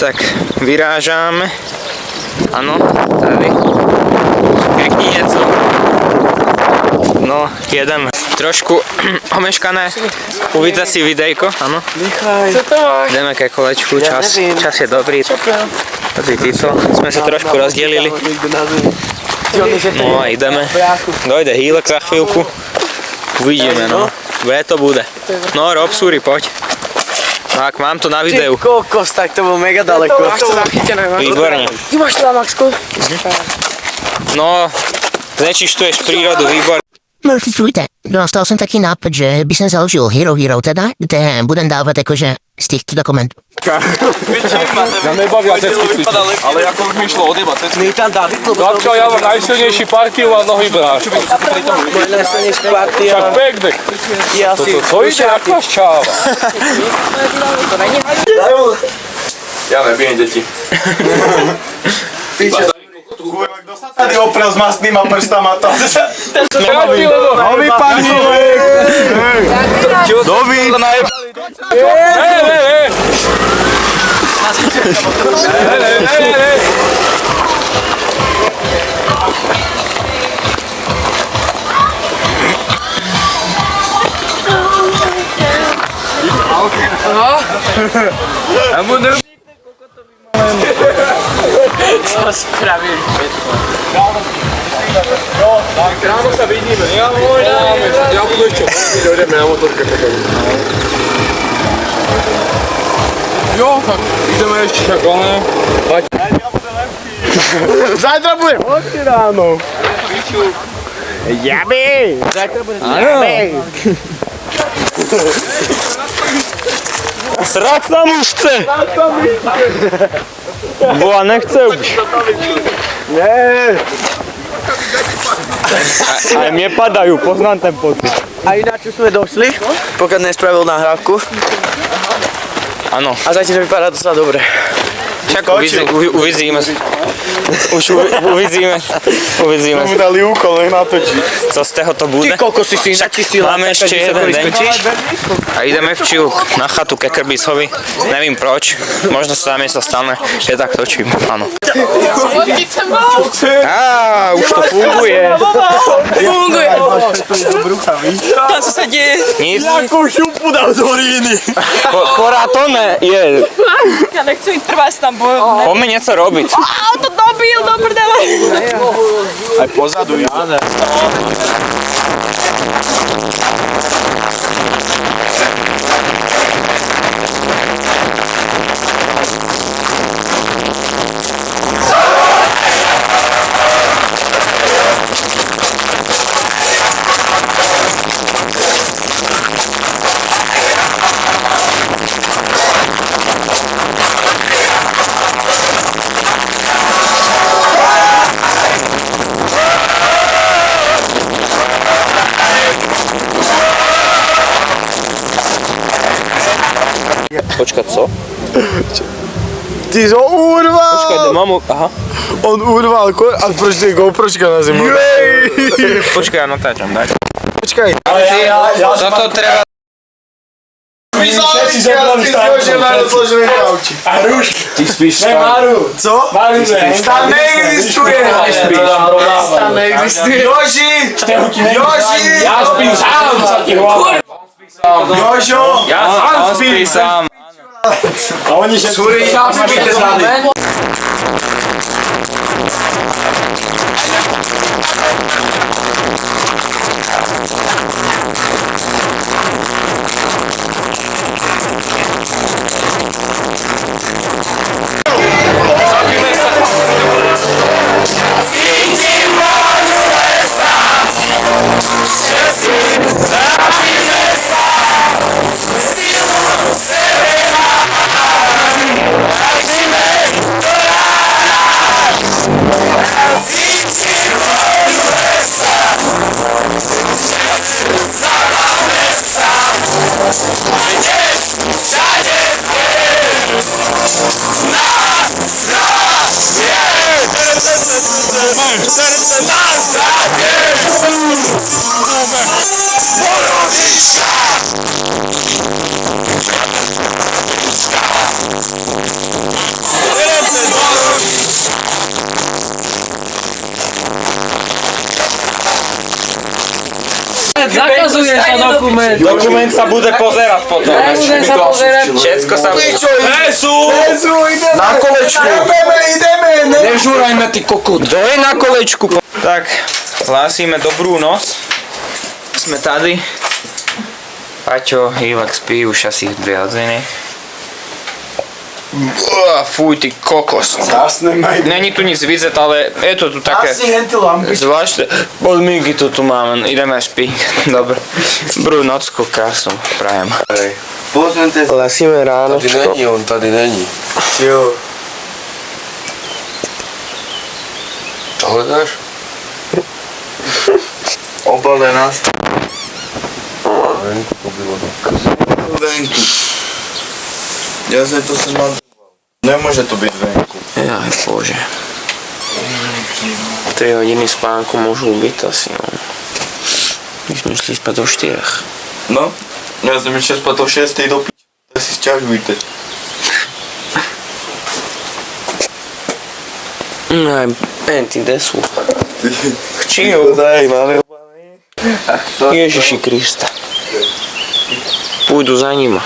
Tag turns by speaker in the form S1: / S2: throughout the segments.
S1: Tak vyrážame. Áno, tady. Pekný něco. No, jedeme. Trošku omeškané. Uvidíte si videjko, áno. Ideme ke kolečku, čas je dobrý. Tady títo. Sme sa trošku rozdelili. No a ideme. Dojde Hýlek za chvíľku. Uvidíme, no. Kde to bude. No, Rob Suri, poď. Tak, mám to na videu.
S2: Ty kokos, tak to bolo mega daleko.
S1: Výborne.
S2: Ty máš to na Maxku?
S1: No, znečisťuješ prírodu, výborne.
S3: No, čujte, dostal som taký nápad, že by som založil Hero teda, kde budem dávať akože z týchto dokumentov.
S4: Ja nebavia cecky cvičiť, ale ako už mi išlo odjebať cecky. Dadko, ja mám najsilnejší partiu a nohy bráš.
S2: Môj najsilnejší partia.
S4: Však pekne. To ide ako šťáva. Ja nebijem deti.
S5: Kto sa tady oprel s mastnýma prstama?
S4: Nový pani!
S5: Nový!
S2: Co spravili?
S4: Ráno sa vidíme. Ja budu ešte. Dojdeme na motorke potom. Jo, tak ideme ešte však, ale...
S5: Zajtra bude hodky ráno. Jabi!
S2: Zajtra bude
S1: Áno. Srať tam už chce. Boha nechce už.
S5: Nie.
S1: Aj mne padajú, poznám ten pocit.
S2: A ináč už sme došli, pokiaľ nespravil nahrávku.
S1: Áno.
S2: A zatiaľ vypadá to sa dobre.
S1: Však uvidíme. Už uvidíme.
S5: Tomu dali úkol, nech natočí.
S1: Co z toho to bude.
S2: Ty kokos si načistila.
S1: Máme ešte jeden deň. A ideme v Čilu na chatu ke Krbisovi. Nevím proč. Možno sa tam niečo stane, že tak točím. Áno. Á, už to funguje.
S2: Funguje. Tam co sa deje?
S1: Nic.
S5: Jakú šupu dal do ríny.
S1: Porá to ne je.
S6: Ja nechci ísť trvať tam, bo...
S1: Poďme niečo robiť.
S6: To dobil, do prdele!
S5: Aj pozadu Jana.
S1: Počkať, co?
S5: Ty ho urval!
S1: Počkať, mamu, aha.
S5: On urval, a proč ty GoPročka na zemi?
S1: Počkaj, ja natáčam, daj.
S5: Počkaj.
S1: Toto treba...
S5: Všetci zebrali rozložené kauči. A rúšky.
S4: Ty spíš
S5: Ne, Maru. Co? Maru ne. Stan neexistuje.
S2: Tam neexistuje.
S5: Joži! Joži!
S4: Ja spím sám, sa ti hlavne.
S5: Jožo!
S1: Ja sám spí sám.
S5: A oni všetci... Suri, spíte zady.
S1: Dokument sa bude pozerať potom.
S6: Nebudem sa pozerať.
S1: Všetko sa bude.
S2: Na kolečku.
S5: Ideme.
S2: Nežúrajme, ty kokot.
S1: Kto je na kolečku? Tak, hlásime dobrú noc. Sme tady. Paťo, Ivak spí už asi 2 hodiny. Fuj, ty kokos.
S5: Zásneme.
S1: Není tu nic vidět, ale je to tu také zvláštne podmínky tu máme, ideme spí. Dobre. Dobrú nocku, krásnu prajem.
S2: Lasíme ráno.
S7: Tady není, on tady není.
S2: Jo.
S7: Co hledáš?
S2: Obalená.
S7: Venku to bylo.
S5: Venku. Ja sa to sem mám. Nemôže to byť venku.
S1: Jaj, bože. 3 hodiny spánku môžu byť asi, no. My sme šli spať o 4.
S5: No, ja som ešte spať o 6 do piči. Ja si sťažujte.
S1: Aj, ty desu. Chčího.
S5: Daj, máme
S1: Ježiši Krista. Pôjdu za nima.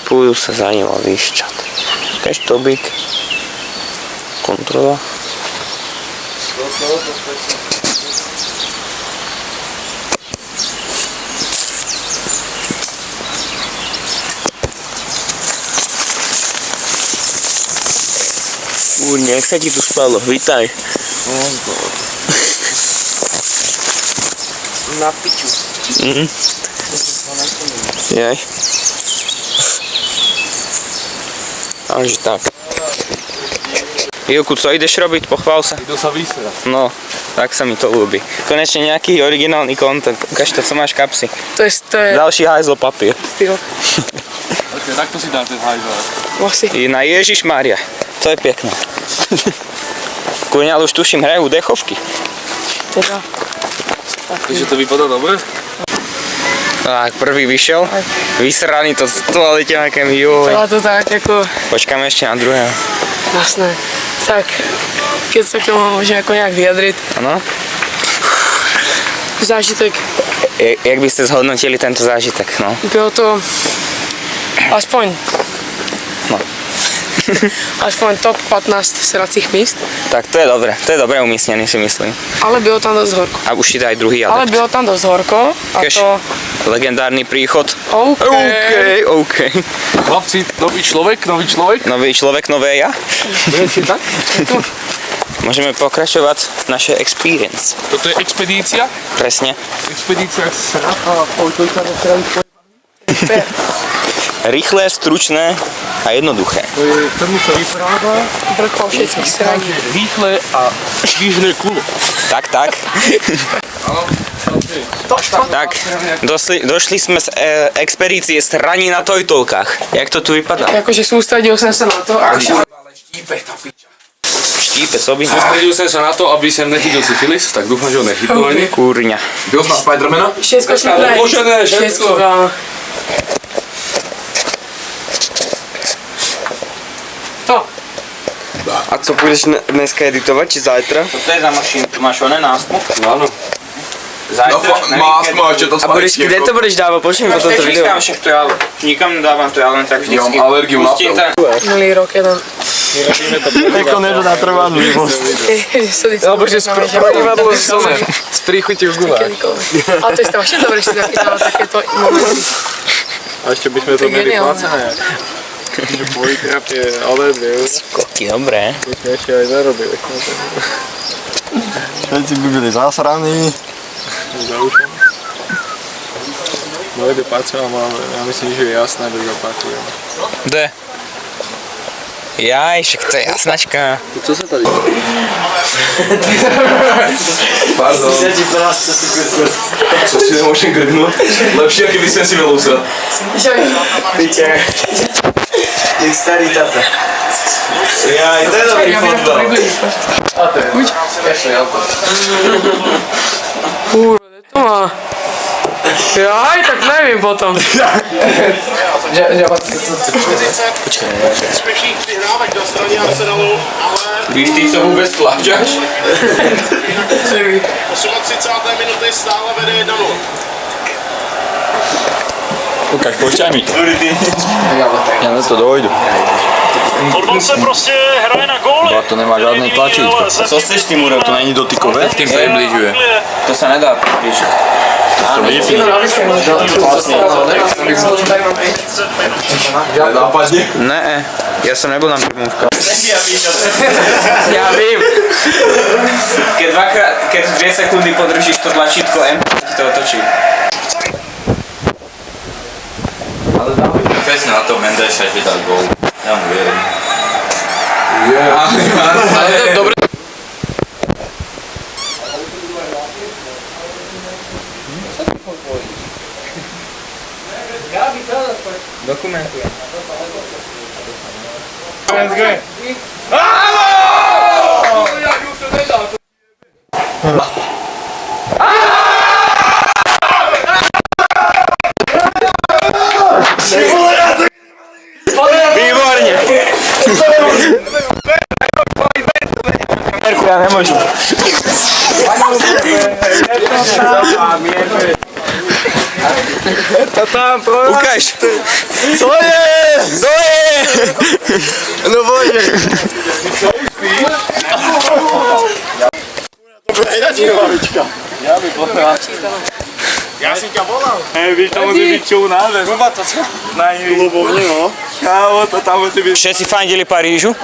S1: Pôjdu sa za nima vyšťať. Keštobík. Kontrola. Kúrne, jak sa ti tu spalo? Vítaj.
S2: Na piču.
S1: Jaj. Takže tak. Jilku, co ideš robiť? Pochvál sa.
S4: Idú sa vysrať.
S1: No, tak sa mi to ľúbi. Konečne nejaký originálny content. Ukáž to, co máš v kapsi.
S6: To je
S1: Ďalší hajzlo papier.
S6: styl.
S4: Takto si dám ten hajzal.
S6: Asi.
S1: I na Ježišmária. To je pekné. Kúrne, ale už tuším, hrajú dechovky.
S6: Teda.
S4: Takže to vypadá dobre?
S1: Tak, prvý vyšiel. Vysraný to z toalete nejaké mi joj.
S6: Celá to tak ako
S1: Počkáme ešte na druhého.
S6: jasné. Tak, keď sa k tomu môžem ako nejak vyjadriť.
S1: Áno?
S6: Zážitek.
S1: Jak by ste zhodnotili tento zážitek, no?
S6: Bylo to aspoň
S1: No.
S6: aspoň top 15 sracích míst,
S1: Tak to je dobré umiestnené, si myslím.
S6: ale bylo tam dosť horko.
S1: A už ti daj druhý
S6: Ale
S1: adept.
S6: bylo tam dosť horko a
S1: Keš.
S6: to
S1: Legendárny príchod.
S6: OK.
S1: OK.
S4: Chlapci, nový človek.
S1: Nový človek, nové ja.
S4: Viete tak?
S1: Môžeme pokračovať v našej experience.
S4: Toto je expedícia.
S1: Presne.
S4: Expedícia srata.
S1: Rýchle, stručné a jednoduché.
S4: To je tomu, čo vypráva.
S6: Vrchol všetkých sraní.
S4: Rýchle a svížné kulo.
S1: Tak. Tak, došli sme z expedície Sraní na tojtolkách. Jak to tu vypadá?
S6: Akože sústredil som sa na to a
S1: Štípe, co by?
S4: Sústredil som sa na to, aby som nechytil syfilis, tak dúfam, že ho nechytil ani.
S1: Kúrňa.
S5: Byl na Spidermana?
S6: všetko som všetko. To.
S2: A co budeš dneska editovat, či zajtra?
S1: Co to je za mašinku? Máš oné náspu?
S4: Áno.
S1: Zajtra?
S5: Má ešte to
S2: A budeš, kde to budeš dávat? Počkej mi potom to video.
S1: Však to ja nikam nedávam, to ja len tak vždycky.
S5: Ja mám alergiu na
S1: pustím
S5: to.
S1: ten-
S6: Minulý rok jeden.
S2: Nekonečná na trvanlivosť.
S6: Alebo že
S2: Spravadlo z príchuti v gulách.
S6: Ale to je strašne dobré, že si zachytáva takéto momenty.
S4: A ešte by sme to
S6: To je
S4: mali
S6: geniálne.
S4: placené. Že dvojkrát je alergie.
S1: Koky, dobré.
S4: To sme ešte aj zarobili.
S5: Všetci by byli zasraní.
S4: Moje dopácia mám, ja myslím, že je jasné bez dopácia.
S1: Kde? Jaj, však to je jasnačka.
S4: Co sa tady?
S5: Pardon. Co si nemôžem grdnúť? Lepšie, keby som si veľa usrať.
S2: Piče. Jak starý tata.
S5: Jaj, to je dobrý fotbal.
S6: Kurva, to má. Jaj, tak nevím potom.
S8: Úspěšných přihrávek na straně Arsenalu, ale
S1: Víš ty, co vůbec tlačáš?
S8: 38. minuty stále vede 1-0.
S4: Ukáž, počkaj mi. Ja na to dojdu.
S8: Fotbal se prostě hraje na góly.
S4: To nemá žádný tlačítko.
S1: Co chceš s tím úrokem?
S4: To není dotykové?
S7: Tým približuje.
S1: To sa nedá približiť.
S4: To vypí.
S5: Nápadne.
S1: Ne, ja som nebol na primúvka. Ja vím. Keď 2 sekundy podržíš to tlačítko M, ti to otočí.
S7: Presne na to Mendeša, že dal gól. Ja mu verím.
S1: Ale dobre. Dokumentujem. Výborne! Ja nemôžem. Ukáž! Co je? Co je? No bože!
S8: Já jsem tě volal.
S4: Víš, to musí byť čo náves.
S8: Hlubovně, no.
S4: Kámo, to tam musí byť.
S1: Všetci fandili Parížu?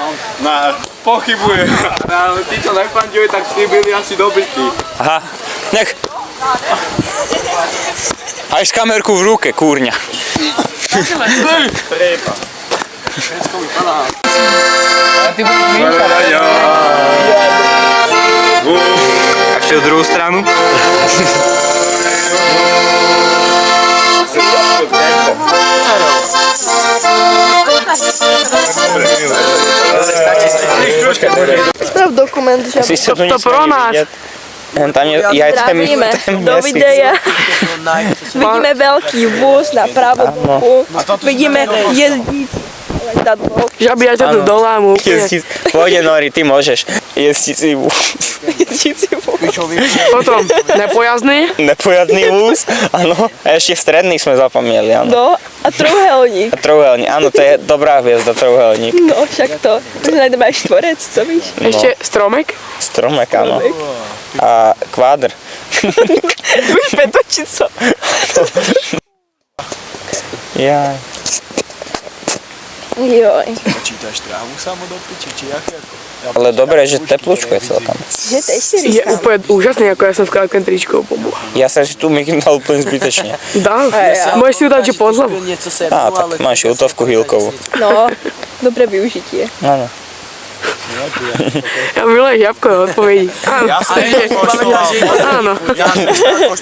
S4: Pochybujem. Ale tí, čo nefandili, tak tí byli asi dobití.
S1: Aha, nech. Aj s kamerku v ruke, kúrňa. A ešte druhú stranu?
S9: Sprav dokument, že
S1: Si sa tu
S6: To pro nás.
S1: Tam je
S9: zdravíme do videa. Vidíme velký vůz na pravou boku. Vidíme jezdící letadlo.
S6: Žaby, ja ťa tu dolámu úplne.
S1: Pôjde Nori, ty môžeš. Jezdící vůz.
S9: Jezdící vůz.
S6: Potom nepojazný.
S1: Nepojadný vůz, áno. A ešte stredný sme zapomnieli, áno.
S9: No a trouhelník.
S1: A trouhelník, áno, to je dobrá hviezda, trouhelník.
S9: No však to. Už najdeme aj štvorec, co víš?
S6: Ešte stromek.
S1: Stromek, áno. A kvádr.
S9: Už petočiť co.
S1: Jaj.
S9: Joj.
S2: Čítaš trávu samo do piči, či jak jako?
S1: Ale dobré, že teplúčko je celkom.
S9: Že teď si
S6: Je
S9: říkám.
S6: úplne úžasný, ako ja som v krátkém tričku pobu.
S1: Ja som si tu mikinu dal úplne zbytečne.
S6: Dal? Môžeš si udať, že pod hlavu.
S2: Něco se
S1: Á, tak máš jutovku hýlkovú.
S9: No, dobré využitie.
S1: Áno.
S6: Ja milé žabko odpovedí. Áno. Áno.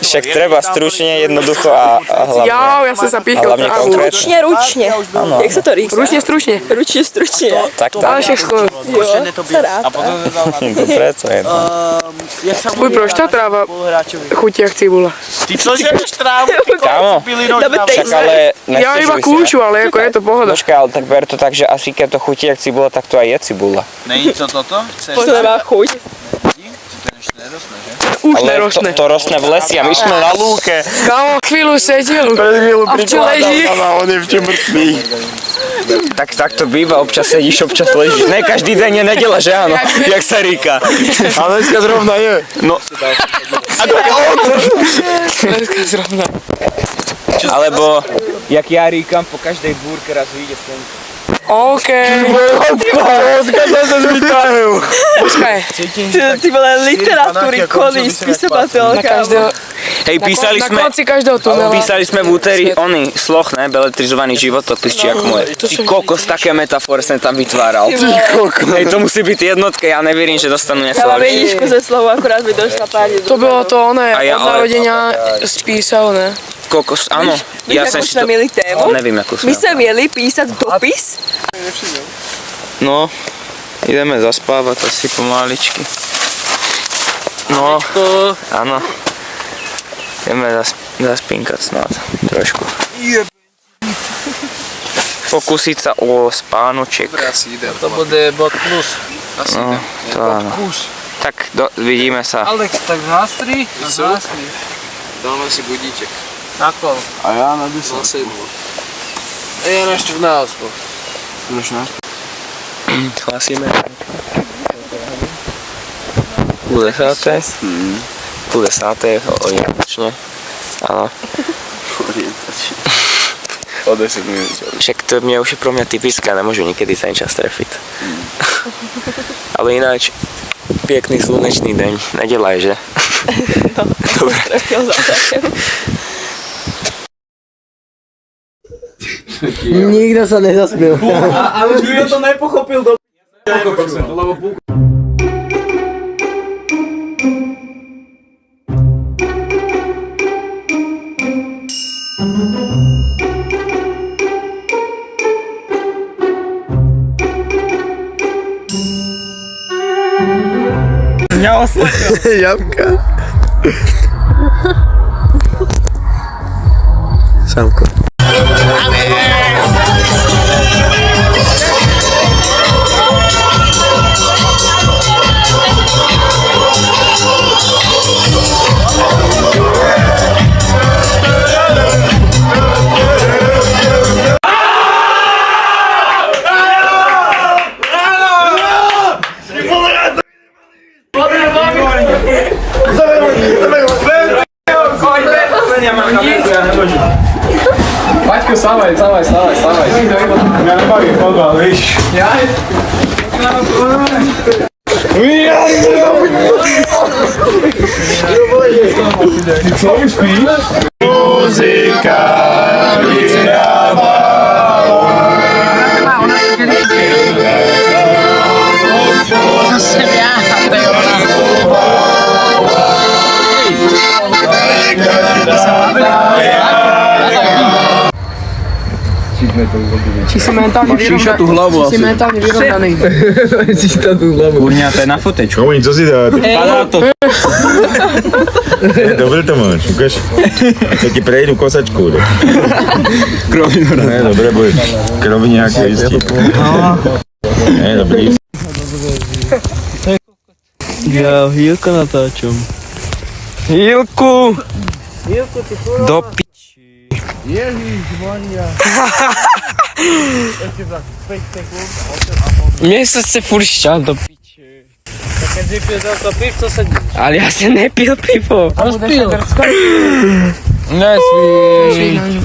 S1: Však treba stručne, jednoducho a hlavne.
S6: Ja som sa pýchal
S1: hlavne
S6: trávu.
S1: konkrétne.
S9: Ručne. Jak sa to říká?
S6: Ručne, stručne.
S9: Ručne, stručne.
S1: Tak,
S6: Ale
S1: tak.
S6: však skoro.
S9: Jo, sa rád.
S1: Dobre, to je jedno.
S6: Tvoj proč tá tráva chutí jak cibula?
S2: Ty co žereš trávu?
S1: Kámo, však ale
S6: Ja iba
S1: nesťažuj si,
S6: kúču, ale ako je to pohoda.
S1: Počkaj, ale tak ber to tak, že asi keď to chutí jak cibula, tak to aj je cibula.
S2: Není to toto? Chceš?
S9: To nemá chuť.
S6: Už
S1: Ale
S6: nerostne.
S1: to rostne v lesi a my sme na lúke.
S6: Kámo, chvíľu sedel. A v čo leží?
S2: On je v čem mŕtvý.
S1: Tak to býva, občas sedíš, občas ležíš. Ne, každý deň je nedela, že áno? Jak sa říká.
S2: A dneska zrovna je.
S1: No.
S6: Dneska zrovna.
S1: Alebo, jak ja říkam, po každej búrke raz vyjde slnko.
S6: OK. Počkaj.
S9: Ty vole literatúry, kody,
S6: Na
S9: spisovateľka.
S6: každého...
S1: Hej, písali
S6: Na
S1: sme...
S6: konci každého tunela.
S1: Písali sme v úteri Sloch, ne? Beletrizovaný životopis, či ako moje. Ty kokos, také metafor som tam vytváral. Hej, to musí byť jednotka, ja neverím, že dostanú
S9: Ja mám
S1: neslo.
S9: jedničku ze slovu, akurát mi došla páni.
S6: To bylo to oné,
S1: A ja,
S6: od narodenia spísal, ne?
S1: Kokos, áno. Ja som
S9: Víš,
S1: si
S9: ako sme
S1: to...
S9: mieli tému?
S1: Nevím, ako
S9: My
S1: sme.
S9: sme mieli písať dopis.
S1: No, ideme zaspávať asi pomaličky. No, áno. Ideme zaspávať. zaspinkať snad trošku. Pokúsiť sa o spánoček.
S4: To bude bod plus. Asi
S1: No, to áno. Tak vidíme sa.
S4: Alex, tak zastri. Dáme si budíček. Na kol?
S2: A ja na 10.
S4: Na 7. Ja na 14.
S1: Hlasíme. Půl desáté. Půl desáté, orientačně. Áno.
S2: O 10 minút.
S1: Však to už je pro mňa typické, nemôžu nikedy ten čas trefiť. Ale ináč, pekný slunečný deň, nedeľa je, že? Dobre.
S9: Trefil zase.
S2: Nikto sa nezasmiel.
S4: Ale nikto to nepochopil do...
S2: Jabka. Samko.
S4: Paťko, stávaj. Ja nebavím fotbal, víš. Ja? Co mi spíš? Muzika
S6: Či si mentálne vyrovnaný.
S1: Kurňa, to je na fotečku.
S10: Komuň, co si dáte?
S1: Padá to.
S10: Dobre to máš, ukáž. Ja ti prejdú kosačku. Krovinu. Ne, dobre, bude krovňák istý. Ne, dobrý.
S2: Ja Hilko natáčam.
S1: Hilku! Do piči.
S6: Mne sa chce furt šťať do piče.
S4: Keď vypil to piv, co sa díš?
S6: Ale ja som nepil pivo.
S4: Rozpil.
S6: Nesmíš.